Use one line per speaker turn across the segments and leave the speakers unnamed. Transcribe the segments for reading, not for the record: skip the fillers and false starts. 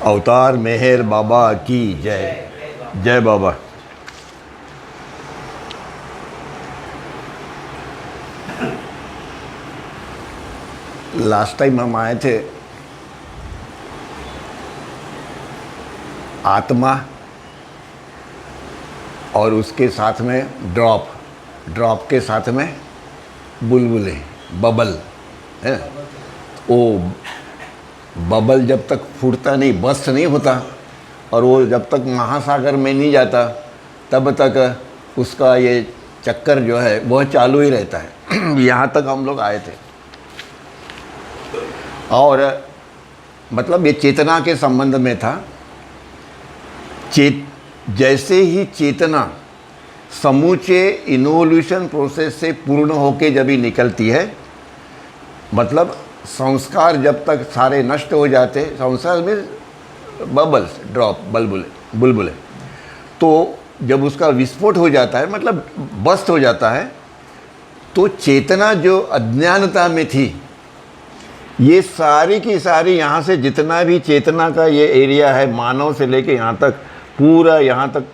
अवतार मेहर बाबा की जय। जय बाबा। लास्ट टाइम हम आए थे आत्मा और उसके साथ में ड्रॉप के साथ में बुलबुले, बबल है। वो बबल जब तक फूटता नहीं, बस्ट नहीं होता, और वो जब तक महासागर में नहीं जाता तब तक उसका ये चक्कर जो है वह चालू ही रहता है। यहाँ तक हम लोग आए थे। और मतलब ये चेतना के संबंध में था। जैसे ही चेतना समूचे इनोल्यूशन प्रोसेस से पूर्ण होके जब ही निकलती है, मतलब संस्कार जब तक सारे नष्ट हो जाते, संस्कार में बबल्स, ड्रॉप, बुलबुले, तो जब उसका विस्फोट हो जाता है, मतलब बस्ट हो जाता है, तो चेतना जो अज्ञानता में थी, ये सारी की सारी यहाँ से जितना भी चेतना का ये एरिया है, मानव से लेके यहाँ तक, पूरा यहाँ तक,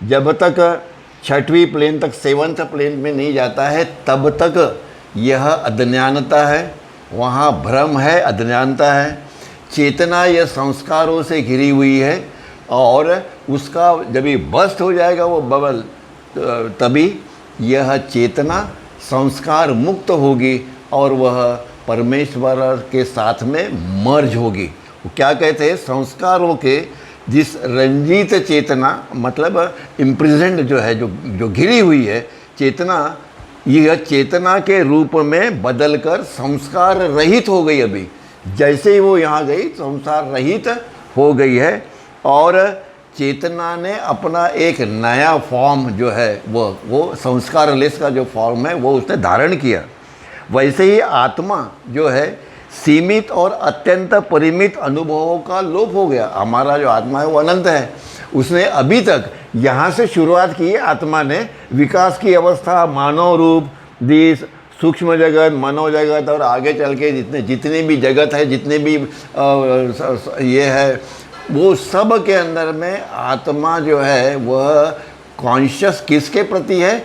जब तक छठवीं प्लेन तक, 7th प्लेन में नहीं जाता है, तब तक यह अज्ञानता है, वहाँ भ्रम है, अज्ञानता है। चेतना यह संस्कारों से घिरी हुई है, और उसका जब ये बस्ट हो जाएगा वो बबल, तभी यह चेतना संस्कार मुक्त होगी और वह परमेश्वर के साथ में मर्ज होगी। वो क्या कहते हैं, संस्कारों के जिस रंजीत चेतना, मतलब इम्प्रिजेंट जो है, जो घिरी हुई है चेतना, यह चेतना के रूप में बदलकर संस्कार रहित हो गई। अभी जैसे ही वो यहाँ गई, संसार रहित हो गई है, और चेतना ने अपना एक नया फॉर्म जो है वो संस्कारलेस का जो फॉर्म है वो उसने धारण किया। वैसे ही आत्मा जो है सीमित और अत्यंत परिमित अनुभवों का लोप हो गया। हमारा जो आत्मा है वो अनंत है। उसने अभी तक यहाँ से शुरुआत की, आत्मा ने विकास की अवस्था, मानव रूप, देश, सूक्ष्म जगत, मनोव जगत, और आगे चल के जितने भी जगत है, जितने भी ये है, वो सब के अंदर में आत्मा जो है वह कॉन्शियस किसके प्रति है,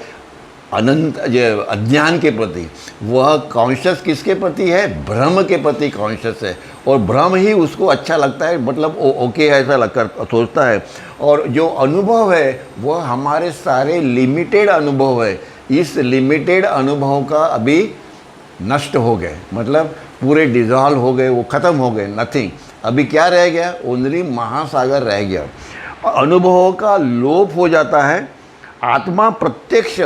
अनंत अज्ञान के प्रति। वह कॉन्शियस किसके प्रति है, भ्रम के प्रति कॉन्शियस है, और भ्रम ही उसको अच्छा लगता है, मतलब ओके ऐसा लगकर सोचता है। और जो अनुभव है वह हमारे सारे लिमिटेड अनुभव है। इस लिमिटेड अनुभव का अभी नष्ट हो गए, मतलब पूरे डिजॉल्व हो गए, वो ख़त्म हो गए, नथिंग। अभी क्या रह गया, ओनली महासागर रह गया। अनुभवों का लोप हो जाता है। आत्मा प्रत्यक्ष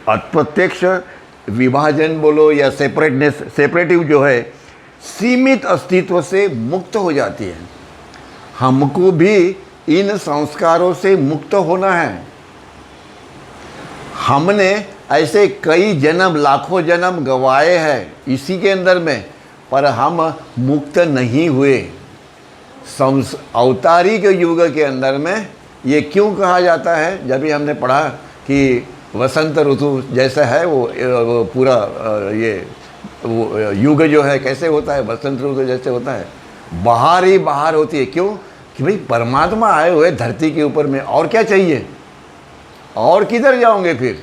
अप्रत्यक्ष विभाजन बोलो या सेपरेटनेस, सेपरेटिव जो है, सीमित अस्तित्व से मुक्त हो जाती है। हमको भी इन संस्कारों से मुक्त होना है। हमने ऐसे कई जन्म, लाखों जन्म गंवाए हैं इसी के अंदर में, पर हम मुक्त नहीं हुए। अवतारिक युग के अंदर में ये क्यों कहा जाता है, जब भी हमने पढ़ा कि वसंत ऋतु जैसा है वो पूरा वो युग जो है कैसे होता है, वसंत ऋतु जैसे होता है, बाहर ही बाहर होती है। क्यों कि भाई परमात्मा आए हुए धरती के ऊपर में, और क्या चाहिए, और किधर जाओगे फिर।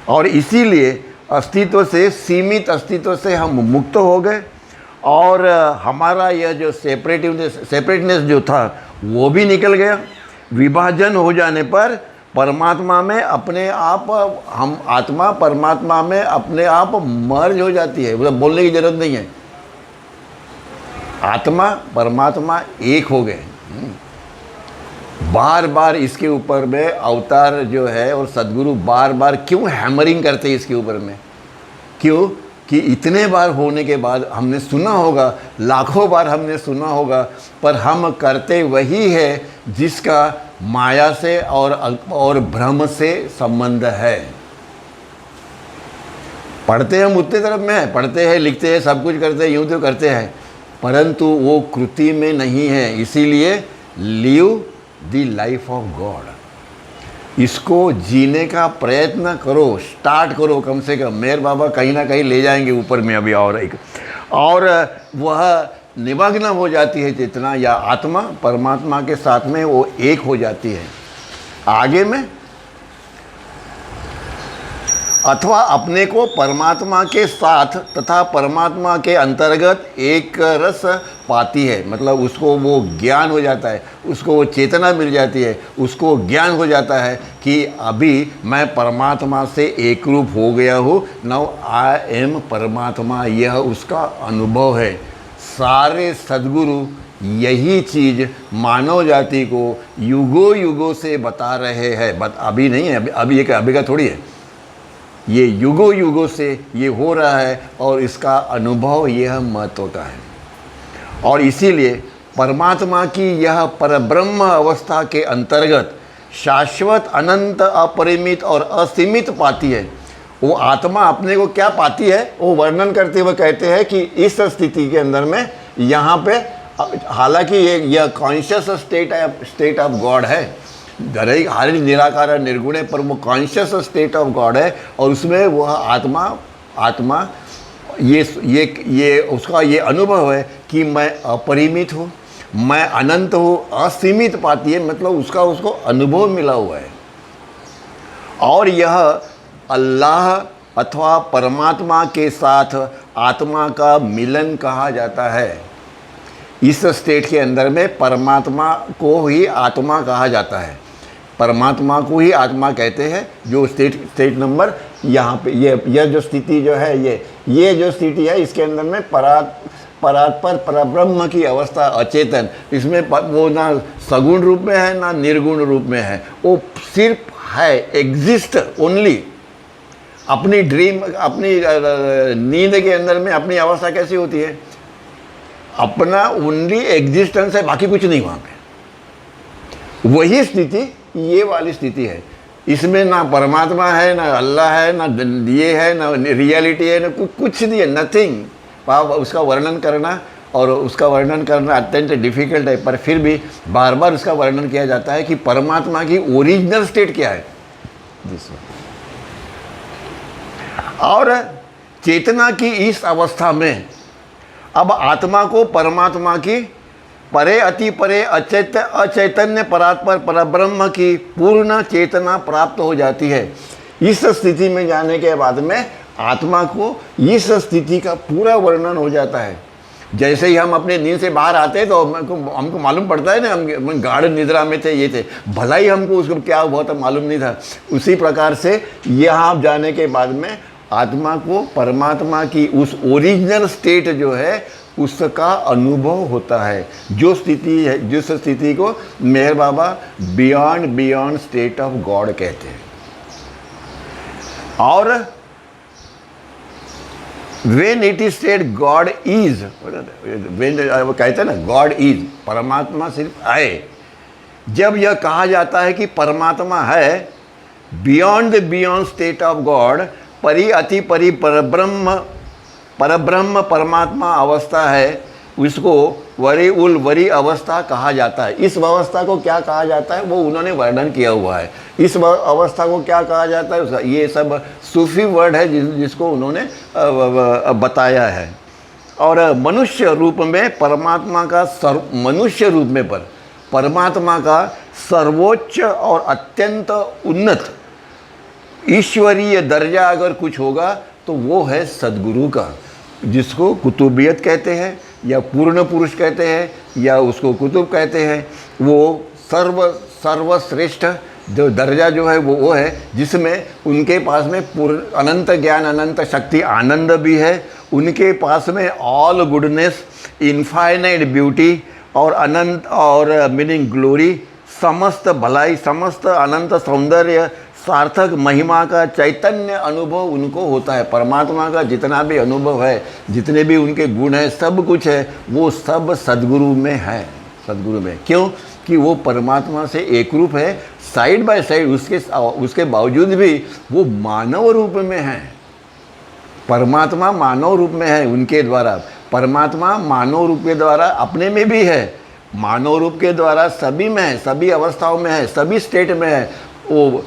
और इसीलिए अस्तित्व से, सीमित अस्तित्व से हम मुक्त हो गए, और हमारा यह जो सेपरेटनेस जो था वो भी निकल गया। विभाजन हो जाने पर परमात्मा में अपने आप, हम आत्मा परमात्मा में अपने आप मर्ज हो जाती है, मतलब बोलने की जरूरत नहीं है। आत्मा परमात्मा एक हो गए। बार बार इसके ऊपर में अवतार जो है और सद्गुरु बार बार क्यों हैमरिंग करते हैं इसके ऊपर में, क्यों कि इतने बार होने के बाद हमने सुना होगा, लाखों बार हमने सुना होगा, पर हम करते वही है जिसका माया से और भ्रम से संबंध है। पढ़ते हम उतने तरफ में हैं, पढ़ते हैं, लिखते हैं, सब कुछ करते हैं, यूँ तो करते हैं, परंतु वो कृति में नहीं है। इसीलिए live the life of God, इसको जीने का प्रयत्न करो, स्टार्ट करो कम से कम। मेहर बाबा कहीं ना कहीं ले जाएंगे ऊपर में अभी और एक, और वह निमग्न हो जाती है चेतना या आत्मा परमात्मा के साथ में वो एक हो जाती है। आगे में अथवा अपने को परमात्मा के साथ तथा परमात्मा के अंतर्गत एक रस पाती है, मतलब उसको वो ज्ञान हो जाता है, उसको वो चेतना मिल जाती है, उसको ज्ञान हो जाता है कि अभी मैं परमात्मा से एक रूप हो गया हूँ, नाउ आई एम परमात्मा। यह उसका अनुभव है। सारे सद्गुरु यही चीज़ मानव जाति को युगों युगों से बता रहे हैं। अभी नहीं है, अभी एक अभी का थोड़ी है, ये युगों युगों से ये हो रहा है और इसका अनुभव यह महत्व का है। और इसीलिए परमात्मा की यह परब्रह्म अवस्था के अंतर्गत शाश्वत अनंत अपरिमित और असीमित पाती है। वो आत्मा अपने को क्या पाती है वो वर्णन करते हुए कहते हैं कि इस स्थिति के अंदर में यहाँ पे, हालांकि यह कॉन्शियस स्टेट ऑफ गॉड है, हरि निराकार निर्गुण है, पर वो कॉन्शियस स्टेट ऑफ गॉड है और उसमें वह आत्मा ये उसका ये अनुभव है कि मैं अपरिमित हूँ, मैं अनंत हूँ, असीमित पाती है, मतलब उसको अनुभव मिला हुआ है। और यह अल्लाह अथवा परमात्मा के साथ आत्मा का मिलन कहा जाता है। इस स्टेट के अंदर में परमात्मा को ही आत्मा कहा जाता है, परमात्मा को ही आत्मा कहते हैं। जो स्टेट नंबर यहाँ पे यह जो स्थिति जो है, ये जो स्थिति है, इसके अंदर में परात्पर परब्रह्म की अवस्था अचेतन, इसमें वो ना सगुण रूप में है ना निर्गुण रूप में है, वो सिर्फ है, एग्जिस्ट ओनली। अपनी ड्रीम, अपनी नींद के अंदर में अपनी अवस्था कैसी होती है, अपना ओनली एग्जिस्टेंस है, बाकी कुछ नहीं वहाँ पे। वही स्थिति ये वाली स्थिति है। इसमें ना परमात्मा है, ना अल्लाह है, ना ये है, ना रियलिटी है, ना कुछ नहीं है, नथिंग। उसका वर्णन करना और उसका वर्णन करना अत्यंत डिफिकल्ट है, पर फिर भी बार बार उसका वर्णन किया जाता है कि परमात्मा की ओरिजिनल स्टेट क्या है। और चेतना की इस अवस्था में अब आत्मा को परमात्मा की परे अति परे अचैतन्य परात्पर परब्रह्म की पूर्ण चेतना प्राप्त हो जाती है। इस स्थिति में जाने के बाद में आत्मा को इस स्थिति का पूरा वर्णन हो जाता है। जैसे ही हम अपने नींद से बाहर आते हैं तो हमको मालूम पड़ता है ना, हम गाढ़ निद्रा में थे, ये थे, भला ही हमको उसको क्या हुआ था मालूम नहीं था। उसी प्रकार से यहाँ जाने के बाद में आत्मा को परमात्मा की उस ओरिजिनल स्टेट जो है उसका अनुभव होता है। जो स्थिति है, जिस स्थिति को मेहर बाबा बियॉन्ड स्टेट ऑफ गॉड कहते हैं। और when it is state God is, वो कहते हैं ना गॉड इज, परमात्मा सिर्फ है। जब यह कहा जाता है कि परमात्मा है, बियॉन्ड स्टेट ऑफ गॉड, परि अति परि परब्रह्म परमात्मा अवस्था है, उसको वरी अवस्था कहा जाता है। इस अवस्था को क्या कहा जाता है वो उन्होंने वर्णन किया हुआ है। इस अवस्था को क्या कहा जाता है उसका ये सब सूफी वर्ड है जिसको उन्होंने बताया है। और मनुष्य रूप में परमात्मा का मनुष्य रूप में परमात्मा का सर्वोच्च और अत्यंत उन्नत ईश्वरीय दर्जा अगर कुछ होगा तो वो है सद्गुरु का, जिसको कुतुबियत कहते हैं या पूर्ण पुरुष कहते हैं या उसको कुतुब कहते हैं। वो सर्वश्रेष्ठ जो दर्जा जो है वो है जिसमें उनके पास में पूर्ण अनंत ज्ञान, अनंत शक्ति, आनंद भी है। उनके पास में ऑल गुडनेस, इनफाइनाइट ब्यूटी और अनंत और मीनिंग ग्लोरी, समस्त भलाई, समस्त अनंत सौंदर्य, सार्थक महिमा का चैतन्य अनुभव उनको होता है। परमात्मा का जितना भी अनुभव है, जितने भी उनके गुण हैं, सब कुछ है, वो सब सद्गुरु में है। सद्गुरु में क्यों कि वो परमात्मा से एक रूप है, साइड बाय साइड, उसके बावजूद भी वो मानव रूप में है। परमात्मा मानव रूप में है उनके द्वारा, परमात्मा मानव रूप के द्वारा अपने में भी है, मानव रूप के द्वारा सभी में है, सभी अवस्थाओं में है, सभी स्टेट में है। वो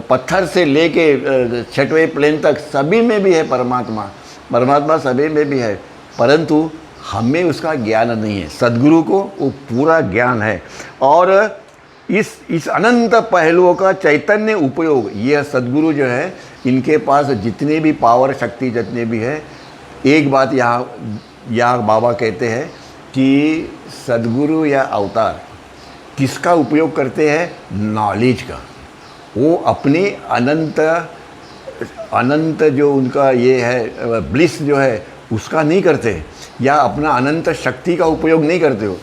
पत्थर से लेके छठवें प्लेन तक सभी में भी है परमात्मा, परमात्मा सभी में भी है। परंतु हमें उसका ज्ञान नहीं है, सद्गुरु को वो पूरा ज्ञान है। और इस अनंत पहलुओं का चैतन्य उपयोग, यह सद्गुरु जो है, इनके पास जितने भी पावर शक्ति जितने भी है, एक बात यहाँ बाबा कहते हैं कि सद्गुरु या अवतार किसका उपयोग करते हैं? नॉलेज का। वो अपनी अनंत जो उनका ये है ब्लिस जो है उसका नहीं करते, या अपना अनंत शक्ति का उपयोग नहीं करते हो।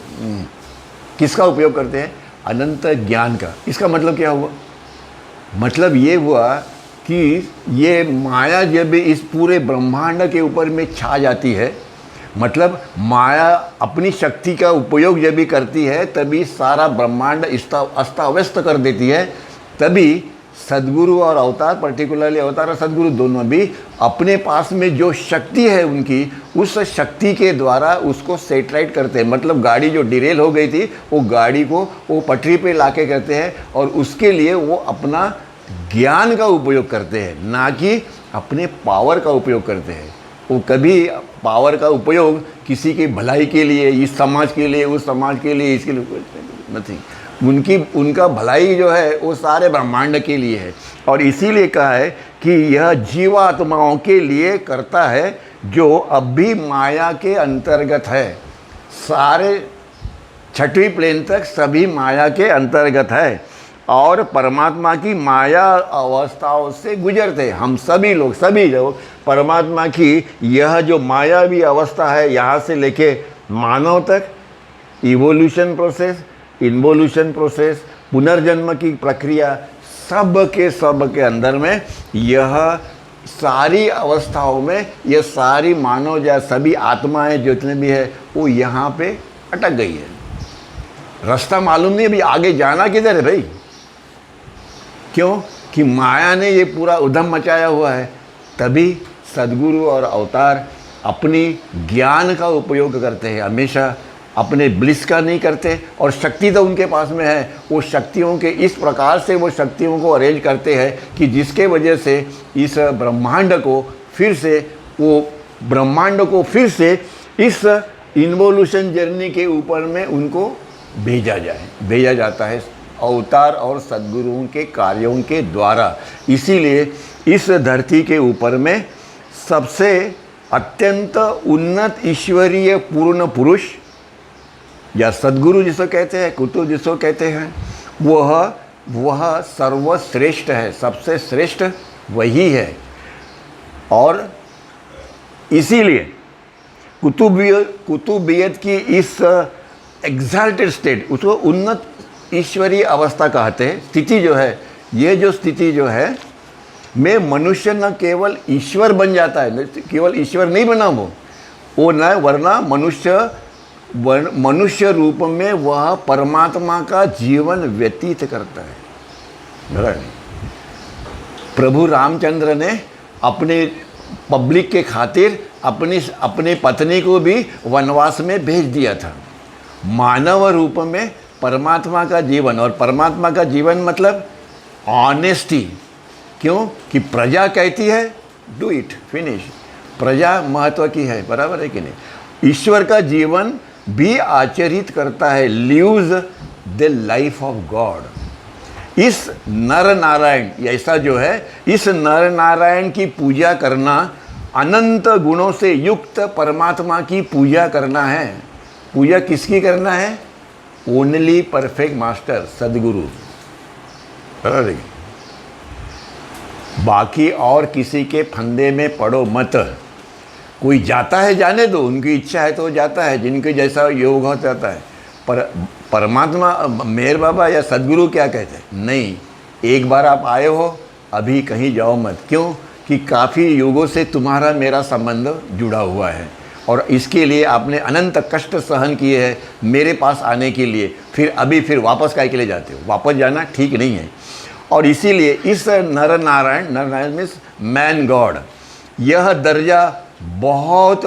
किसका उपयोग करते हैं? अनंत ज्ञान का। इसका मतलब क्या हुआ? मतलब ये हुआ कि ये माया जब इस पूरे ब्रह्मांड के ऊपर में छा जाती है, मतलब माया अपनी शक्ति का उपयोग जब भी करती है तभी सारा ब्रह्मांड अस्ताव्यस्त कर देती है। तभी सद्गुरु और अवतार, पर्टिकुलरली अवतार और सद्गुरु दोनों भी अपने पास में जो शक्ति है उनकी, उस शक्ति के द्वारा उसको सेट राइट करते हैं। मतलब गाड़ी जो डिरेल हो गई थी, वो गाड़ी को वो पटरी पे लाके करते हैं, और उसके लिए वो अपना ज्ञान का उपयोग करते हैं, ना कि अपने पावर का उपयोग करते हैं। वो कभी पावर का उपयोग किसी की भलाई के लिए, इस समाज के लिए, उस समाज के लिए, इसके लिए नहीं। उनका भलाई जो है वो सारे ब्रह्मांड के लिए है। और इसीलिए कहा है कि यह जीवात्माओं के लिए करता है जो अब भी माया के अंतर्गत है। सारे छठवीं प्लेन तक सभी माया के अंतर्गत है, और परमात्मा की माया अवस्थाओं से गुजरते। हम सभी लोग परमात्मा की यह जो मायावी अवस्था है, यहाँ से लेके मानव तक, इवोल्यूशन प्रोसेस, इन्वोल्यूशन प्रोसेस, पुनर्जन्म की प्रक्रिया, सब के अंदर में यह सारी अवस्थाओं में ये सारी मानव या सभी आत्माएं जितने भी है वो यहाँ पे अटक गई है। रास्ता मालूम नहीं, अभी आगे जाना किधर है भाई? क्यों? कि माया ने ये पूरा उधम मचाया हुआ है। तभी सद्गुरु और अवतार अपनी ज्ञान का उपयोग करते हैं, हमेशा अपने ब्लिस का नहीं करते। और शक्ति तो उनके पास में है, वो शक्तियों के इस प्रकार से वो शक्तियों को अरेंज करते हैं कि जिसके वजह से इस ब्रह्मांड को फिर से इस इन्वोल्यूशन जर्नी के ऊपर में उनको भेजा जाता है अवतार और सद्गुरुओं के कार्यों के द्वारा। इसीलिए इस धरती के ऊपर में सबसे अत्यंत उन्नत ईश्वरीय पूर्ण पुरुष या सद्गुरु जिसको कहते हैं, कुतुब जिसको कहते हैं, वह सर्वश्रेष्ठ है, सबसे श्रेष्ठ वही है। और इसीलिए कुतुबियत की इस एग्जाल्टेड स्टेट, उसको उन्नत ईश्वरीय अवस्था कहते हैं। स्थिति जो है, ये जो स्थिति जो है में मनुष्य न केवल ईश्वर बन जाता है, केवल ईश्वर नहीं बना वो न, वरना मनुष्य रूप में वह परमात्मा का जीवन व्यतीत करता है। बराबर। प्रभु रामचंद्र ने अपने पब्लिक के खातिर अपने पत्नी को भी वनवास में भेज दिया था। मानव रूप में परमात्मा का जीवन, और परमात्मा का जीवन मतलब ऑनेस्टी। क्यों? कि प्रजा कहती है डू इट, फिनिश। प्रजा महत्व की है, बराबर है कि नहीं? ईश्वर का जीवन भी आचरित करता है, lives the life of God. इस नर नारायण ऐसा जो है, इस नर नारायण की पूजा करना, अनंत गुणों से युक्त परमात्मा की पूजा करना है। पूजा किसकी करना है? ओनली परफेक्ट मास्टर सद्गुरु। बाकी और किसी के फंदे में पड़ो मत। कोई जाता है जाने दो, उनकी इच्छा है तो जाता है, जिनके जैसा योग हो जाता है। पर परमात्मा मेहर बाबा या सद्गुरु क्या कहते हैं? नहीं, एक बार आप आए हो, अभी कहीं जाओ मत। क्यों? कि काफ़ी युगों से तुम्हारा मेरा संबंध जुड़ा हुआ है, और इसके लिए आपने अनंत कष्ट सहन किए हैं मेरे पास आने के लिए। फिर वापस काहे के लिए जाते हो? वापस जाना ठीक नहीं है। और इसीलिए इस नर नारायण मीन्स मैन गॉड, यह दर्जा बहुत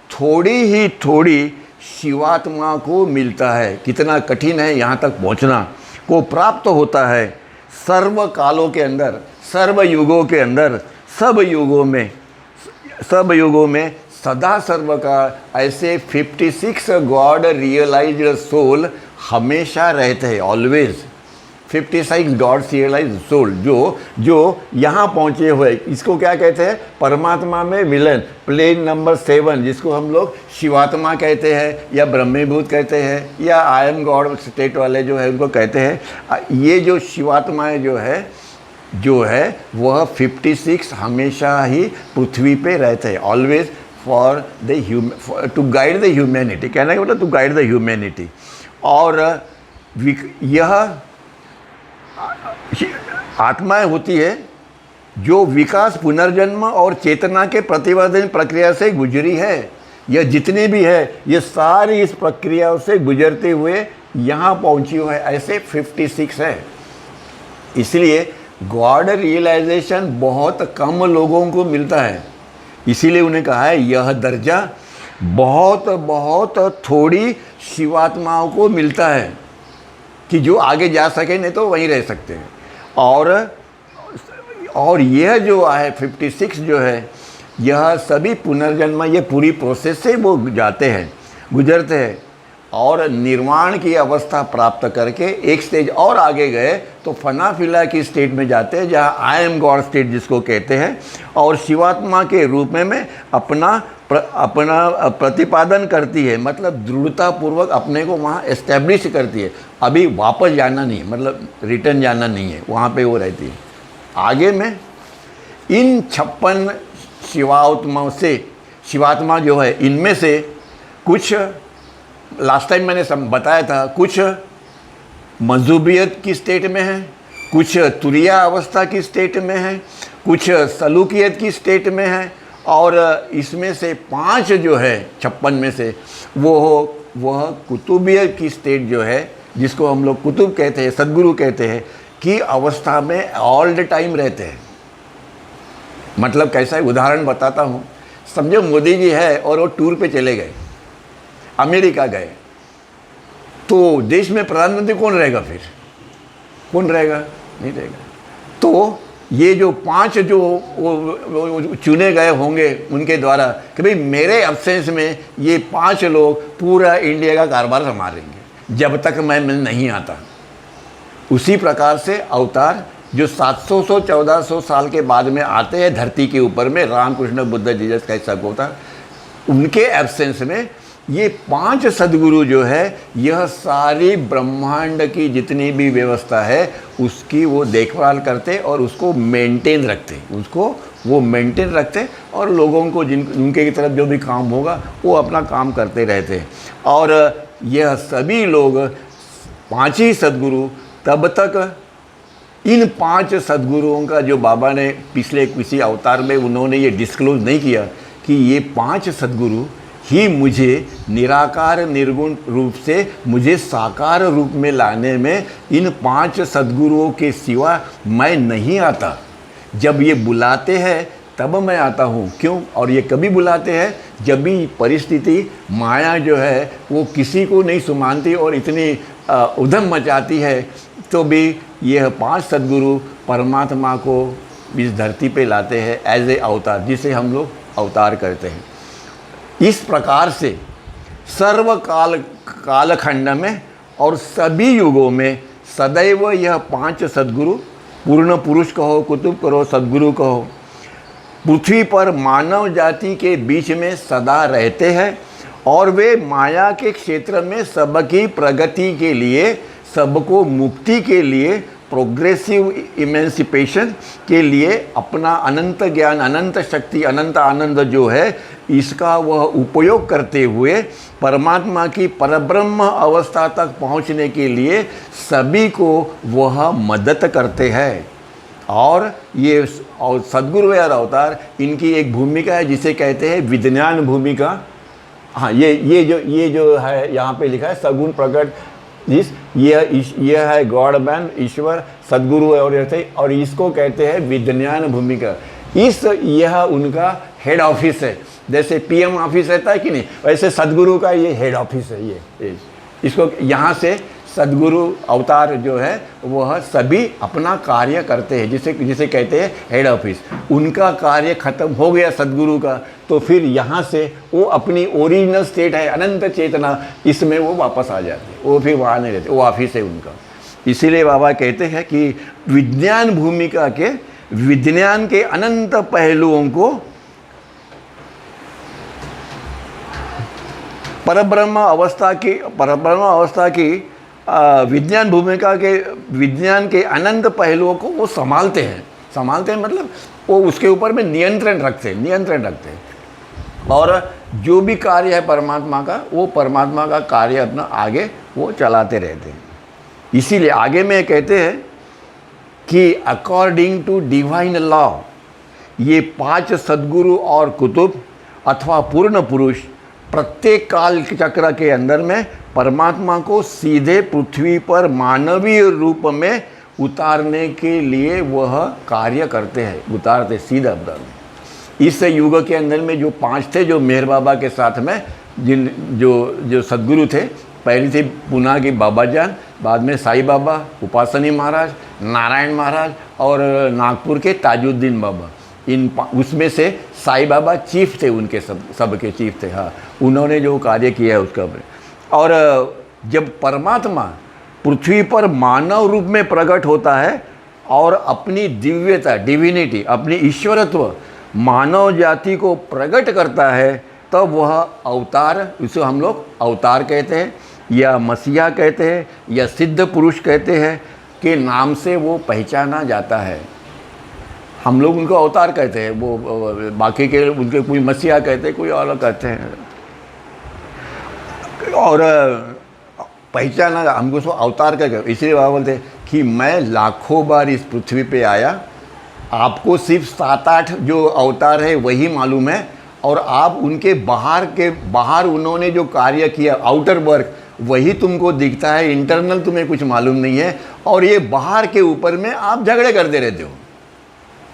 थोड़ी शिवात्मा को मिलता है। कितना कठिन है यहाँ तक पहुँचना, को प्राप्त होता है सर्व कालों के अंदर, सर्व युगों के अंदर, सब युगों में सदा सर्वकाल ऐसे 56 गॉड रियलाइज्ड सोल हमेशा रहते हैं, ऑलवेज 56 गॉड रियलाइज्ड सोल जो यहाँ पहुँचे हुए, इसको क्या कहते हैं, परमात्मा में विलन, प्लेन नंबर 7, जिसको हम लोग शिवात्मा कहते हैं या ब्रह्मीभूत कहते हैं या आई एम गॉड स्टेट वाले जो है उनको कहते हैं। ये जो शिवात्माएँ जो है वह 56 हमेशा ही पृथ्वी पे रहते हैं, always for the two guide the humanity, कहना का मतलब टू गाइड द ह्यूमैनिटी। और यह आत्माएं होती है जो विकास, पुनर्जन्म और चेतना के प्रतिवर्धन प्रक्रिया से गुजरी है। यह जितनी भी है ये सारी इस प्रक्रिया से गुजरते हुए यहाँ पहुँची हुई है, ऐसे 56 है। इसलिए गॉड रियलाइजेशन बहुत कम लोगों को मिलता है, इसीलिए उन्हें कहा है यह दर्जा बहुत बहुत थोड़ी शिवात्माओं को मिलता है कि जो आगे जा सके, नहीं तो वहीं रह सकते हैं। और यह जो है 56 जो है, यह सभी पुनर्जन्म, ये पूरी प्रोसेस से वो जाते हैं, गुजरते हैं और निर्वाण की अवस्था प्राप्त करके एक स्टेज और आगे गए तो फना फिला की स्टेट में जाते हैं, जहाँ आई एम गॉड स्टेट जिसको कहते हैं, और शिवात्मा के रूप में अपना प्रतिपादन करती है, मतलब दृढ़तापूर्वक अपने को वहाँ एस्टेब्लिश करती है। अभी वापस जाना नहीं है, मतलब रिटर्न जाना नहीं है, वहाँ पे वो रहती है। आगे में इन 56 शिवात्मा जो है, इनमें से कुछ लास्ट टाइम मैंने बताया था, कुछ मजूबियत की स्टेट में है, कुछ तुरिया अवस्था की स्टेट में है, कुछ सलूकियत की स्टेट में है, और इसमें से 5 जो है 56 में से वह कुतुबियत की स्टेट जो है, जिसको हम लोग कुतुब कहते हैं, सद्गुरु कहते हैं, की अवस्था में ऑल द टाइम रहते हैं। मतलब कैसा है, उदाहरण बताता हूँ। समझो मोदी जी है और वो टूर पे चले गए, अमेरिका गए, तो देश में प्रधानमंत्री कौन रहेगा? फिर कौन रहेगा? नहीं रहेगा। तो ये जो 5 जो वो चुने गए होंगे उनके द्वारा कि भाई मेरे एब्सेंस में ये 5 लोग पूरा इंडिया का कारोबार संभालेंगे जब तक मैं नहीं आता। उसी प्रकार से अवतार जो 700-1400 साल के बाद में आते हैं धरती के ऊपर में, रामकृष्ण, बुद्ध, जीसस का सब अवतार, उनके एब्सेंस में ये 5 सद्गुरु जो है, यह सारी ब्रह्मांड की जितनी भी व्यवस्था है उसकी वो देखभाल करते और उसको मेंटेन रखते, और लोगों को उनके की तरफ जो भी काम होगा वो अपना काम करते रहते हैं। और यह सभी लोग 5 ही सद्गुरु, तब तक इन 5 सद्गुरुओं का जो बाबा ने पिछले किसी अवतार में उन्होंने ये डिस्क्लोज नहीं किया कि ये 5 सद्गुरु ही मुझे निराकार निर्गुण रूप से मुझे साकार रूप में लाने में, इन 5 सद्गुरुओं के सिवा मैं नहीं आता। जब ये बुलाते हैं तब मैं आता हूँ। क्यों? और ये कभी बुलाते हैं जब भी परिस्थिति, माया जो है वो किसी को नहीं सुमानती और इतनी उधम मचाती है, तो भी यह 5 सद्गुरु परमात्मा को इस धरती पे लाते हैं एज ए अवतार, जिसे हम लोग अवतार करते हैं। इस प्रकार से सर्व कालखंड में और सभी युगों में सदैव यह 5 सद्गुरु, पूर्ण पुरुष कहो, कुतुब कहो, सद्गुरु कहो, पृथ्वी पर मानव जाति के बीच में सदा रहते हैं, और वे माया के क्षेत्र में सबकी प्रगति के लिए, सबको मुक्ति के लिए, प्रोग्रेसिव इमेंसिपेशन के लिए अपना अनंत ज्ञान, अनंत शक्ति, अनंत आनंद जो है, इसका वह उपयोग करते हुए परमात्मा की परब्रह्म अवस्था तक पहुंचने के लिए सभी को वह मदद करते हैं। और ये सद्गुरु और अवतार, इनकी एक भूमिका है जिसे कहते हैं विज्ञान भूमिका। हाँ, ये जो है यहाँ पे लिखा है सगुण प्रकट, यह है गॉड मैन, ईश्वर, सद्गुरु और इसको कहते हैं विज्ञान भूमिका। यह उनका हेड ऑफिस है। जैसे पीएम ऑफिस रहता है कि नहीं, वैसे सद्गुरु का ये हेड ऑफिस है। ये इसको यहाँ से सद्गुरु अवतार जो है वह सभी अपना कार्य करते हैं, जिसे जिसे कहते हैं हेड ऑफिस। उनका कार्य खत्म हो गया सद्गुरु का, तो फिर यहाँ से वो अपनी ओरिजिनल स्टेट है अनंत चेतना, इसमें वो वापस आ जाते हैं, वो फिर वहाँ नहीं रहते, वो ऑफिस है उनका। इसीलिए बाबा कहते हैं कि विज्ञान भूमिका के विज्ञान के अनंत पहलुओं को परब्रह्म अवस्था की विज्ञान भूमिका के विज्ञान के अनंत पहलुओं को वो संभालते हैं मतलब वो उसके ऊपर में नियंत्रण रखते हैं। और जो भी कार्य है परमात्मा का, वो परमात्मा का कार्य अपना आगे वो चलाते रहते हैं। इसीलिए आगे में कहते हैं कि अकॉर्डिंग टू डिवाइन लॉ, ये 5 सद्गुरु और कुतुब अथवा पूर्ण पुरुष प्रत्येक काल चक्र के अंदर में परमात्मा को सीधे पृथ्वी पर मानवीय रूप में उतारने के लिए वह कार्य करते हैं, उतारते सीधा उतारते। इस युग के अंदर में जो 5 थे, जो मेहर बाबा के साथ में जो सद्गुरु थे, पहली थी पूना की बाबा जान, बाद में साईं बाबा, उपासनी महाराज, नारायण महाराज और नागपुर के ताजुद्दीन बाबा। उसमें से साईं बाबा चीफ थे, उनके सबके चीफ थे। हाँ, उन्होंने जो कार्य किया है उसका। और जब परमात्मा पृथ्वी पर मानव रूप में प्रकट होता है और अपनी दिव्यता, डिविनिटी, अपनी ईश्वरत्व मानव जाति को प्रकट करता है, तब वह अवतार, इसे हम लोग अवतार कहते हैं या मसीहा कहते हैं या सिद्ध पुरुष कहते हैं, के नाम से वो पहचाना जाता है। हम लोग उनको अवतार कहते हैं, वो बाकी के उनके कोई मसीहा कहते हैं, कोई अलग कहते हैं। और पहचाना हमको उसको अवतार का कहते, इसलिए बाबा बोलते हैं कि मैं लाखों बार इस पृथ्वी पे आया, आपको सिर्फ 7-8 जो अवतार है वही मालूम है, और आप उनके बाहर उन्होंने जो कार्य किया, आउटर वर्क, वही तुमको दिखता है, इंटरनल तुम्हें कुछ मालूम नहीं है। और ये बाहर के ऊपर में आप झगड़े करते रहते हो,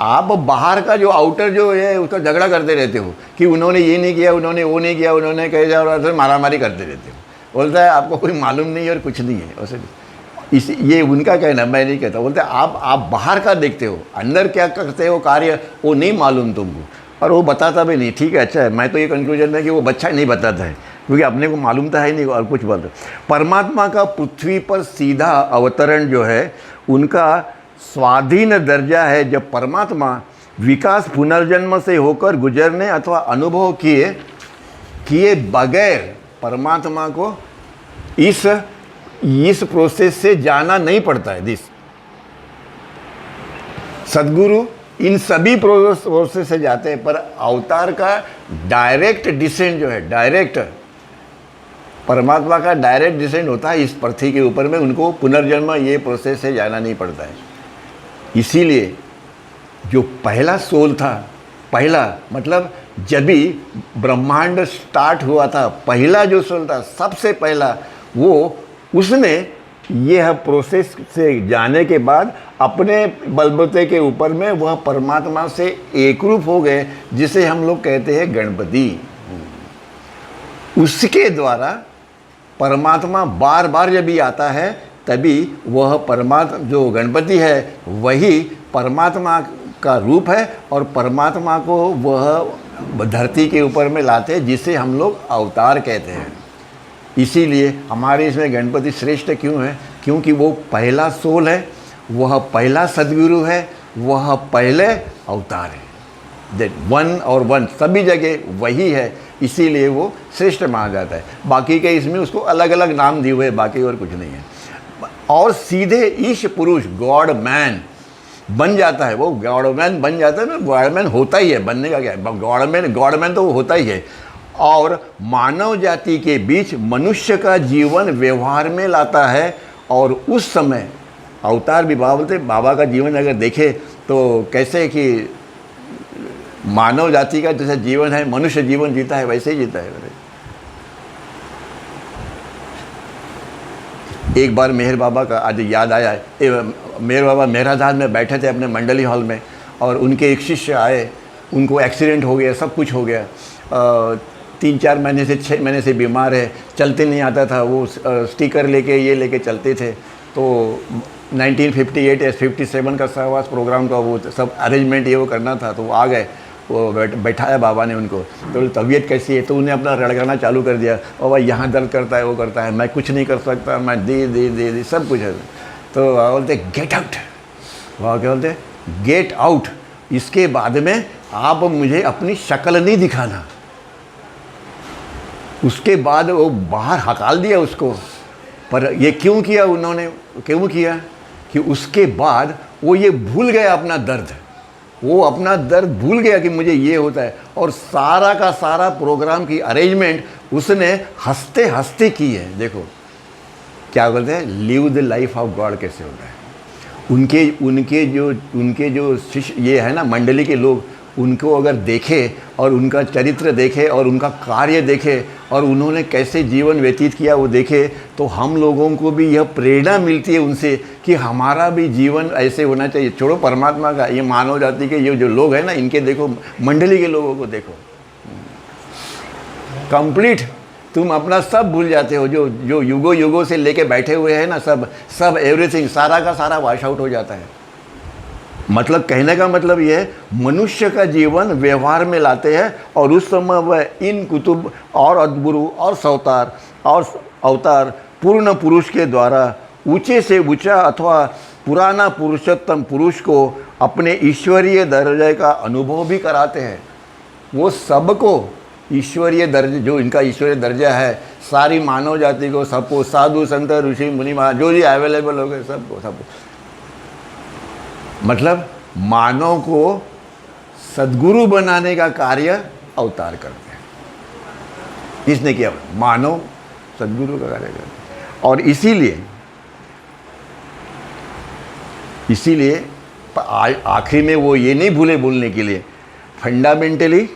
आप बाहर का जो आउटर जो है उसका झगड़ा करते रहते हो कि उन्होंने ये नहीं किया, उन्होंने वो नहीं किया, उन्होंने कह दिया, और मारामारी करते रहते हो। बोलता है आपको कोई मालूम नहीं है और कुछ नहीं है वैसे। ये उनका कहना, मैं नहीं कहता। बोलते हैं आप बाहर का देखते हो, अंदर क्या करते हो कार्य वो नहीं मालूम तुमको, और वो बताता भी नहीं। ठीक है, अच्छा है, मैं तो ये कंक्लूजन है कि वो बच्चा नहीं बताता है, क्योंकि अपने को मालूम तो है नहीं और कुछ बोलता। परमात्मा का पृथ्वी पर सीधा अवतरण जो है उनका स्वाधीन दर्जा है, जब परमात्मा विकास पुनर्जन्म से होकर गुजरने अथवा अनुभव किए बगैर परमात्मा को इस प्रोसेस से जाना नहीं पड़ता है। सद्गुरु इन सभी प्रोसेस से जाते हैं, पर अवतार का डायरेक्ट डिसेंड जो है, डायरेक्ट परमात्मा का डायरेक्ट डिसेंड होता है इस पृथ्वी के ऊपर में, उनको पुनर्जन्म ये प्रोसेस से जाना नहीं पड़ता है। इसीलिए जो पहला सोल था, पहला मतलब जब भी ब्रह्मांड स्टार्ट हुआ था, पहला जो सोल था सबसे पहला, वो उसने यह प्रोसेस से जाने के बाद अपने बलबूते के ऊपर में वह परमात्मा से एकरूप हो गए, जिसे हम लोग कहते हैं गणपति। उसके द्वारा परमात्मा बार बार जब भी आता है, तभी वह परमात्मा जो गणपति है वही परमात्मा का रूप है, और परमात्मा को वह धरती के ऊपर में लाते हैं, जिसे हम लोग अवतार कहते हैं। इसीलिए हमारे इसमें गणपति श्रेष्ठ क्यों है? क्योंकि वो पहला सोल है, वह पहला सद्गुरु है, वह पहले अवतार है। दैट वन और वन सभी जगह वही है, इसीलिए वो श्रेष्ठ माना जाता है। बाकी के इसमें उसको अलग अलग नाम दिए हुए हैं, बाकी और कुछ नहीं है। और सीधे ईश पुरुष गॉड मैन बन जाता है, वो गॉड मैन बन जाता है ना, गॉड मैन होता ही है, बनने का क्या है, गॉड मैन तो वो होता ही है। और मानव जाति के बीच मनुष्य का जीवन व्यवहार में लाता है, और उस समय अवतार भी बाबा बोलते, बाबा का जीवन अगर देखे तो कैसे कि मानव जाति का जैसे जीवन है, मनुष्य जीवन जीता है वैसे ही जीता है। एक बार मेहर बाबा का आज याद आया है, मेहर बाबा मेहराजाद में बैठे थे अपने मंडली हॉल में, और उनके एक शिष्य आए, उनको एक्सीडेंट हो गया, सब कुछ हो गया, 3-4 महीने से 6 महीने से बीमार है, चलते नहीं आता था, वो स्टिकर लेके ये लेके चलते थे। तो 1958 या 57 का सहवास प्रोग्राम का वो सब अरेंजमेंट ये वो करना था, तो वो आ गए, वो बैठाया बाबा ने उनको, तो तबीयत कैसी है, तो उन्हें अपना रड़गाना चालू कर दिया, और भाई यहाँ दर्द करता है, वो करता है, मैं कुछ नहीं कर सकता, मैं दे सब कुछ है। तो बोलते गेट आउट, वहाँ क्या बोलते गेट आउट, इसके बाद में आप मुझे अपनी शक्ल नहीं दिखाना। उसके बाद वो बाहर हकाल दिया उसको। पर ये क्यों किया उन्होंने, क्यों किया कि उसके बाद वो ये भूल गया अपना दर्द, वो अपना दर्द भूल गया कि मुझे ये होता है, और सारा का सारा प्रोग्राम की अरेंजमेंट उसने हंसते हंसते की है। देखो क्या बोलते हैं, live the life of God कैसे होता है। उनके जो शिष्य ये है ना, मंडली के लोग, उनको अगर देखे और उनका चरित्र देखे और उनका कार्य देखे और उन्होंने कैसे जीवन व्यतीत किया वो देखे, तो हम लोगों को भी यह प्रेरणा मिलती है उनसे कि हमारा भी जीवन ऐसे होना चाहिए। छोड़ो परमात्मा का, ये मानव जाति के ये जो लोग हैं ना, इनके देखो, मंडली के लोगों को देखो, कंप्लीट तुम अपना सब भूल जाते हो, जो युगों युगों से लेके बैठे हुए हैं ना, सब एवरीथिंग, सारा का सारा वॉश आउट हो जाता है। मतलब कहने का मतलब ये है, मनुष्य का जीवन व्यवहार में लाते हैं, और उस समय वह इन कुतुब और अद्गुरु और सवतार और अवतार पूर्ण पुरुष के द्वारा ऊंचे से ऊंचा अथवा पुराना पुरुषोत्तम पुरुष को अपने ईश्वरीय दर्जे का अनुभव भी कराते हैं। वो सबको ईश्वरीय दर्जे, जो इनका ईश्वरीय दर्जा है, सारी मानव जाति को, सबको, साधु संत ऋषि मुनि जो भी अवेलेबल हो गए सबको मतलब मानव को सद्गुरु बनाने का कार्य अवतार करते हैं। इसने किया, मानव सद्गुरु का कार्य करते हैं। और इसीलिए आखिर में वो ये नहीं भूले बोलने के लिए, fundamentally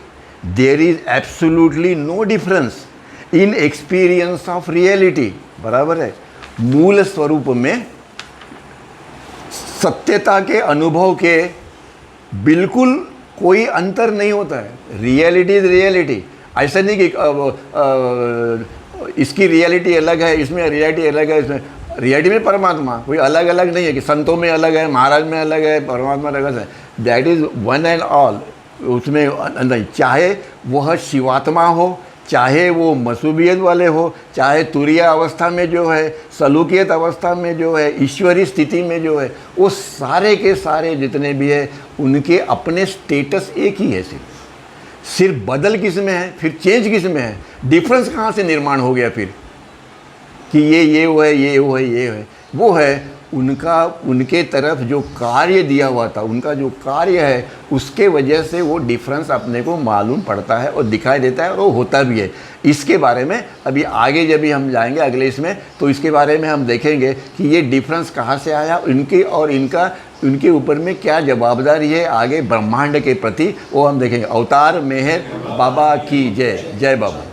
there is absolutely no difference in experience of reality. बराबर है, मूल स्वरूप में सत्यता के अनुभव के बिल्कुल कोई अंतर नहीं होता है। Reality is reality. ऐसा नहीं कि इसकी रियलिटी अलग है, इसमें रियलिटी अलग है, इसमें रियलिटी में परमात्मा कोई अलग अलग नहीं है कि संतों में अलग है, महाराज में अलग है, परमात्मा अलग है। That is one and all. उसमें नहीं, चाहे वह शिवात्मा हो, चाहे वो मसूबियत वाले हो, चाहे तुरीय अवस्था में जो है, सलूकियत अवस्था में जो है, ईश्वरी स्थिति में जो है, वो सारे के सारे जितने भी है उनके अपने स्टेटस एक ही है। सिर्फ बदल किस में है, फिर चेंज किस में है, डिफरेंस कहाँ से निर्माण हो गया फिर कि ये वो है, ये वो है, ये है, वो है उनके तरफ जो कार्य दिया हुआ था, उनका जो कार्य है, उसके वजह से वो डिफरेंस अपने को मालूम पड़ता है और दिखाई देता है, और वो होता भी है। इसके बारे में अभी आगे जब भी हम जाएंगे अगले इसमें, तो इसके बारे में हम देखेंगे कि ये डिफरेंस कहाँ से आया, इनके और उनके ऊपर में क्या जवाबदारी है आगे ब्रह्मांड के प्रति, वो हम देखेंगे। अवतार मेहर बाबा की जय। जय बाबा।